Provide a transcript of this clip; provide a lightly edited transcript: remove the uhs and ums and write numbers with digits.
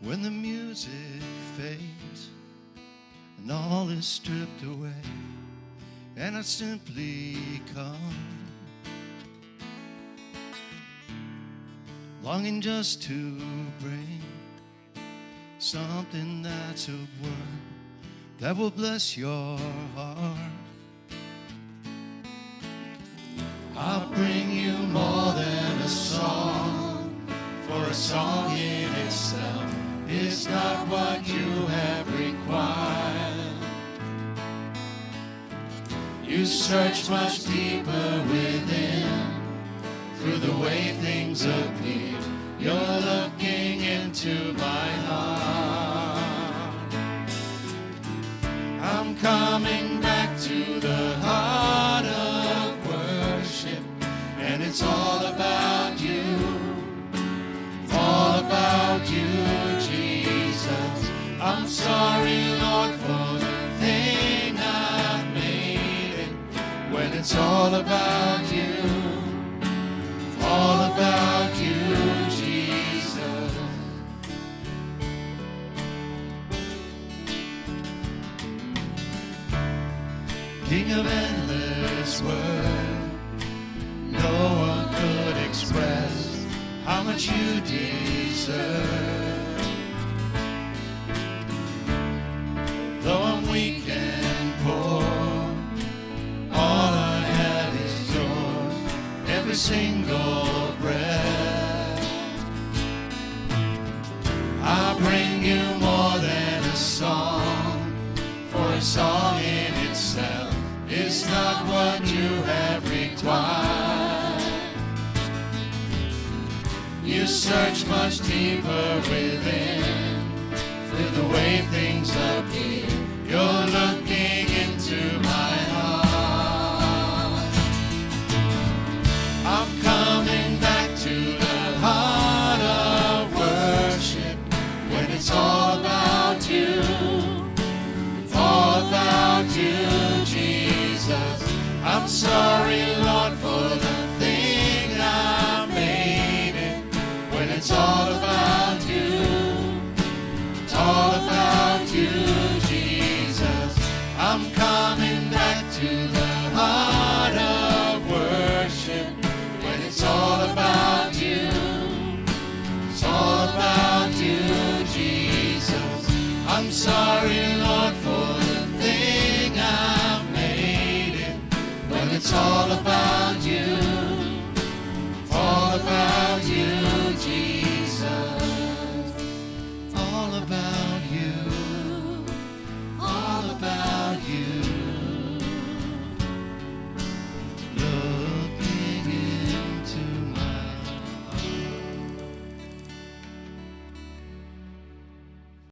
When the music fades and all is stripped away, and I simply come, longing just to bring something that's of worth that will bless your heart. I'll bring you more than a song, for a song in itself is not what you have required. You search much deeper within, through the way things appear. You're looking into my heart. I'm coming back to the heart of worship, and it's all about you. It's all about you, Jesus. I'm sorry, Lord, for the thing I've made it, when it's all about you. It's all about you, Jesus. King of endless worth, no one could express how much you deserve. Though I'm weak and poor, all I have is yours, every single breath. I bring you more than a song, for a song in itself is not what you have required. You search much deeper within, through the way things appear. You're looking into my heart. I'm coming back to the heart of worship, when it's all about you. It's all about you, Jesus. I'm sorry, Lord, for the thing I made it, when it's all about you. It's all about you, Jesus. I'm coming back to the heart of worship, when it's all about you. It's all about you, Jesus. I'm sorry, Lord, for the thing I made it, when it's all about